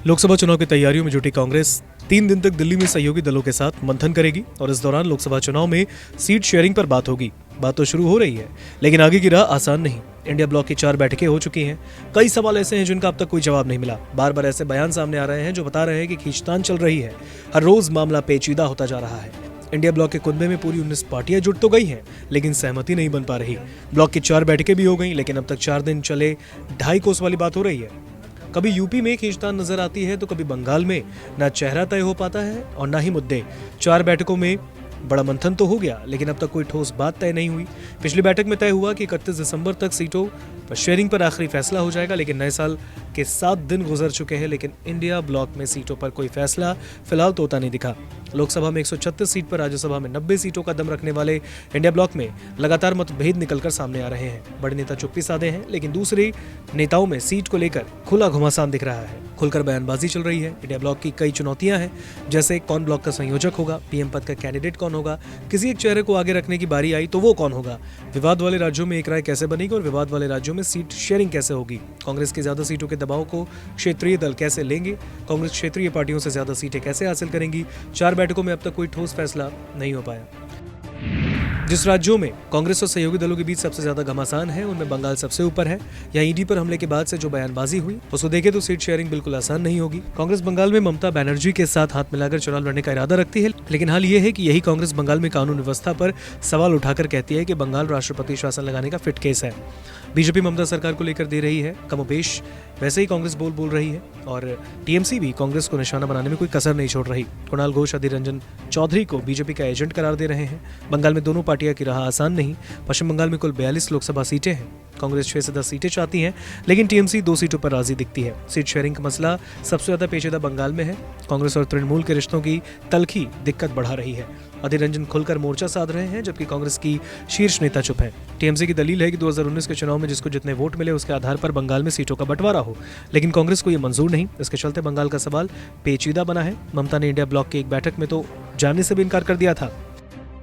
लोकसभा चुनाव की तैयारियों में जुटी कांग्रेस 3 दिन तक दिल्ली में सहयोगी दलों के साथ मंथन करेगी और इस दौरान लोकसभा चुनाव में सीट शेयरिंग पर बात होगी। बात तो शुरू हो रही है, लेकिन आगे की राह आसान नहीं। इंडिया ब्लॉक की 4 बैठकें हो चुकी हैं। कई सवाल ऐसे हैं जिनका अब तक कोई जवाब नहीं मिला। बार बार ऐसे बयान सामने आ रहे हैं जो बता रहे हैं कि खींचतान चल रही है। हर रोज मामला पेचीदा होता जा रहा है। इंडिया ब्लॉक के कुनबे में पूरी 19 पार्टियां जुट तो गई हैं, लेकिन सहमति नहीं बन पा रही। ब्लॉक की 4 बैठकें भी हो गई, लेकिन अब तक 4 दिन चले 2.5 कोस वाली बात हो रही है। कभी यूपी में खींचतान नजर आती है तो कभी बंगाल में ना चेहरा तय हो पाता है और ना ही मुद्दे। 4 बैठकों में बड़ा मंथन तो हो गया, लेकिन अब तक कोई ठोस बात तय नहीं हुई। पिछली बैठक में तय हुआ कि 31 दिसंबर तक सीटों पर शेयरिंग पर आखिरी फैसला हो जाएगा, लेकिन नए साल के 7 दिन गुजर चुके हैं, लेकिन इंडिया ब्लॉक में सीटों पर कोई फैसला फिलहाल तो होता नहीं दिखा। लोकसभा में 136 सीट पर, राज्यसभा में 90 सीटों का दम रखने वाले इंडिया ब्लॉक में लगातार मतभेद निकलकर सामने आ रहे हैं। बड़े नेता चुप्पी साधे हैं, लेकिन दूसरे नेताओं में सीट को लेकर खुला घमासान दिख रहा है। खुलकर बयानबाजी चल रही है। इंडिया ब्लॉक की कई चुनौतियां हैं, जैसे कौन ब्लॉक का संयोजक होगा, पीएम पद का कैंडिडेट कौन होगा, किसी एक चेहरे को आगे रखने की बारी आई तो वो कौन होगा, विवाद वाले राज्यों में एक राय कैसे बनेगी और विवाद वाले राज्यों में सीट शेयरिंग कैसे होगी, कांग्रेस के ज्यादा सीटों के दबाव को क्षेत्रीय दल कैसे लेंगे, कांग्रेस क्षेत्रीय पार्टियों से ज्यादा सीटें कैसे हासिल करेंगी। 4 बैठकों में अब तक कोई ठोस फैसला नहीं हो पाया। जिस राज्यों में कांग्रेस और सहयोगी दलों के बीच सबसे ज्यादा घमासान है, उनमें बंगाल सबसे ऊपर है। यहाँ ईडी पर हमले के बाद से जो बयानबाजी हुई उसको देखें तो सीट शेयरिंग बिल्कुल आसान नहीं होगी। कांग्रेस बंगाल में ममता बनर्जी के साथ हाथ मिलाकर चुनाव लड़ने का इरादा रखती है, लेकिन हाल ये है कि यही कांग्रेस बंगाल में कानून व्यवस्था पर सवाल उठाकर कहती है कि बंगाल राष्ट्रपति शासन लगाने का फिट केस है। बीजेपी ममता सरकार को लेकर दे रही है कमोबेश वैसे ही कांग्रेस बोल रही है और टीएमसी भी कांग्रेस को निशाना बनाने में कोई कसर नहीं छोड़ रही। कुणाल घोष अधीर रंजन चौधरी को बीजेपी का एजेंट करार दे रहे हैं। बंगाल में दोनों पार्टियां की राह आसान नहीं। पश्चिम बंगाल में कुल 42 लोकसभा सीटें हैं। कांग्रेस 6 से 10 सीटें चाहती है, लेकिन टीएमसी 2 सीटों पर राजी दिखती है। सीट शेयरिंग का मसला सबसे ज्यादा पेचीदा बंगाल में है। कांग्रेस और तृणमूल के रिश्तों की तलखी दिक्कत बढ़ा रही है। अधीर रंजन खुलकर मोर्चा साध रहे हैं, जबकि कांग्रेस की शीर्ष नेता चुप है। टीएमसी की दलील है कि 2019 के चुनाव में जिसको जितने वोट मिले उसके आधार पर बंगाल में सीटों का बंटवारा हो, लेकिन कांग्रेस को ये मंजूर नहीं। इसके चलते बंगाल का सवाल पेचीदा बना है। ममता ने इंडिया ब्लॉक की एक बैठक में तो जाने से भी इनकार कर दिया था।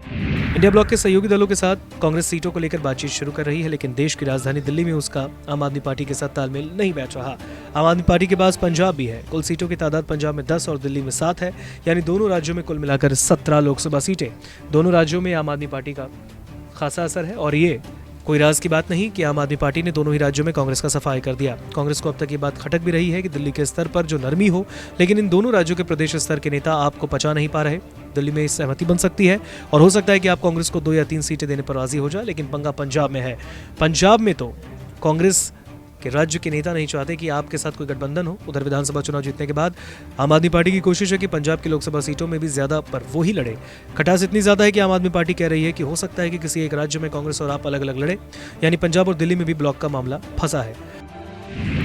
इंडिया ब्लॉक के सहयोगी दलों के साथ कांग्रेस सीटों को लेकर बातचीत शुरू कर रही है, लेकिन देश की राजधानी दिल्ली में उसका आम आदमी पार्टी के साथ तालमेल नहीं बैठ रहा। आम आदमी पार्टी के पास पंजाब भी है। कुल सीटों की तादाद पंजाब में 10 और दिल्ली में 7 है, यानी दोनों राज्यों में कुल मिलाकर 17 लोकसभा सीटें। दोनों राज्यों में आम आदमी पार्टी का खासा असर है और ये कोई राज की बात नहीं कि आम आदमी पार्टी ने दोनों ही राज्यों में कांग्रेस का सफाई कर दिया। कांग्रेस को अब तक ये बात खटक भी रही है कि दिल्ली के स्तर पर जो नरमी हो, लेकिन इन दोनों राज्यों के प्रदेश स्तर के नेता आपको पचा नहीं पा रहे। दिल्ली में इस सहमति बन सकती है और हो सकता है कि आप कांग्रेस को 2 या 3 सीटें देने पर राजी हो जाए, लेकिन पंगा पंजाब में है। पंजाब में तो कांग्रेस कि राज्य के नेता नहीं चाहते कि आपके साथ कोई गठबंधन हो। उधर विधानसभा चुनाव जीतने के बाद आम आदमी पार्टी की कोशिश है कि पंजाब की लोकसभा सीटों में भी ज्यादा पर वो ही लड़े। खटास इतनी ज्यादा है कि आम आदमी पार्टी कह रही है कि हो सकता है कि किसी एक राज्य में कांग्रेस और आप अलग अलग लड़े, यानी पंजाब और दिल्ली में भी ब्लॉक का मामला फंसा है।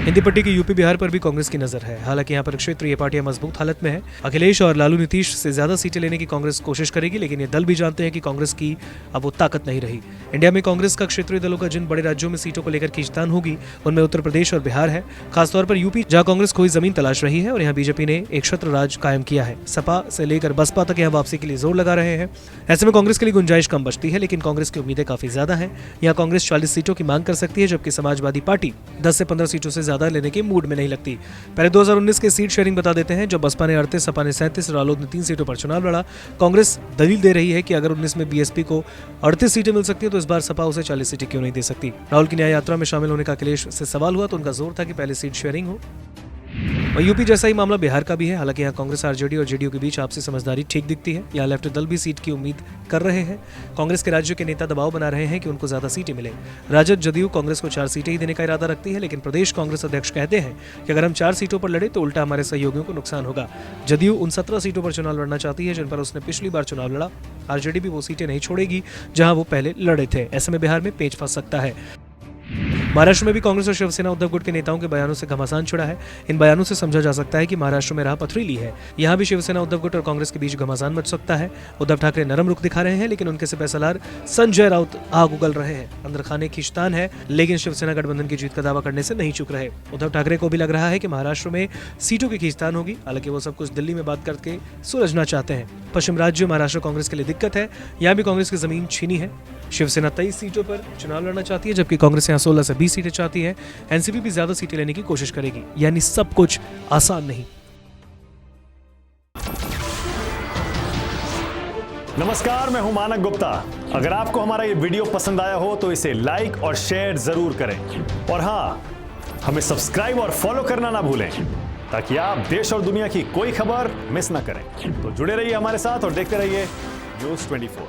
हिंदी पट्टी की यूपी बिहार पर भी कांग्रेस की नजर है। हालांकि यहाँ पर क्षेत्रीय पार्टियां मजबूत हालत में है। अखिलेश और लालू नीतीश से ज्यादा सीटें लेने की कांग्रेस कोशिश करेगी, लेकिन ये दल भी जानते हैं कि कांग्रेस की अब वो ताकत नहीं रही। इंडिया में कांग्रेस का क्षेत्रीय दलों का जिन बड़े राज्यों में सीटों को लेकर खींचतान होगी, उनमें उत्तर प्रदेश और बिहार है, खासतौर पर यूपी, जहाँ कांग्रेस खोई जमीन तलाश रही है और यहाँ बीजेपी ने एक छत्र राज कायम किया है। सपा से लेकर बसपा तक यहाँ वापसी के लिए जोर लगा रहे हैं। ऐसे में कांग्रेस के लिए गुंजाइश कम बचती है, लेकिन कांग्रेस की उम्मीदें काफी ज्यादा है। यहाँ कांग्रेस 40 सीटों की मांग कर सकती है, जबकि समाजवादी पार्टी 10 से 15 सीटों से ज्यादा लेने के मूड में नहीं लगती। पहले 2019 के सीट शेयरिंग बता देते हैं, जब बसपा ने 38, सपा ने 37, रालोद ने 3 सीटों पर चुनाव लड़ा। कांग्रेस दलील दे रही है कि अगर 19 में बीएसपी को 38 सीटें मिल सकती है तो इस बार सपा उसे 40 सीटें क्यों नहीं दे सकती। राहुल की न्याय यात्रा में शामिल होने का अखिलेश से सवाल हुआ तो उनका जोर था कि पहले सीट शेयरिंग हो। और यूपी जैसा ही मामला बिहार का भी है। हालांकि यहाँ कांग्रेस, आरजेडी और जेडीयू के बीच आपसी समझदारी ठीक दिखती है। यहाँ लेफ्ट दल भी सीट की उम्मीद कर रहे हैं। कांग्रेस के राज्यों के नेता दबाव बना रहे हैं कि उनको ज्यादा सीटें मिले। राजद, जदयू कांग्रेस को 4 सीटें ही देने का इरादा रखती है, लेकिन प्रदेश कांग्रेस अध्यक्ष कहते हैं कि अगर हम 4 सीटों पर लड़े तो उल्टा हमारे सहयोगियों को नुकसान होगा। जदयू उन 17 सीटों पर चुनाव लड़ना चाहती है जिन पर उसने पिछली बार चुनाव लड़ा। आरजेडी भी वो सीटें नहीं छोड़ेगी जहां वो पहले लड़े थे। ऐसे में बिहार में पेच फंस सकता है। महाराष्ट्र में भी कांग्रेस और शिवसेना उद्धव गुट के नेताओं के बयानों से घमासान छिड़ा है। इन बयानों से समझा जा सकता है कि महाराष्ट्र में राह पथरीली है। यहाँ भी शिवसेना, उद्धव गुट और कांग्रेस के बीच घमासान मच सकता है। उद्धव ठाकरे नरम रुख दिखा रहे हैं, लेकिन उनके सिपहसालार संजय राउत आग उगल रहे हैं। अंदर खाने खींचतान है, लेकिन शिवसेना गठबंधन की जीत का दावा करने से नहीं चूक रहे। उद्धव ठाकरे को भी लग रहा है कि महाराष्ट्र में सीटों की खींचतान होगी। हालांकि वो सब कुछ दिल्ली में बात करके सुलझना चाहते हैं। पश्चिम राज्य महाराष्ट्र कांग्रेस के लिए दिक्कत है। यहाँ भी कांग्रेस की जमीन छीनी है। शिवसेना 23 सीटों पर चुनाव लड़ना चाहती है, जबकि कांग्रेस यहाँ 16 से 20 सीटें चाहती है। एनसीपी भी ज्यादा सीटें लेने की कोशिश करेगी। यानी सब कुछ आसान नहीं। नमस्कार, मैं हूं मानक गुप्ता। अगर आपको हमारा ये वीडियो पसंद आया हो तो इसे लाइक और शेयर जरूर करें और हां, हमें सब्सक्राइब और फॉलो करना ना भूलें ताकि आप देश और दुनिया की कोई खबर मिस ना करें। तो जुड़े रहिए हमारे साथ और देखते रहिए न्यूज़ 24।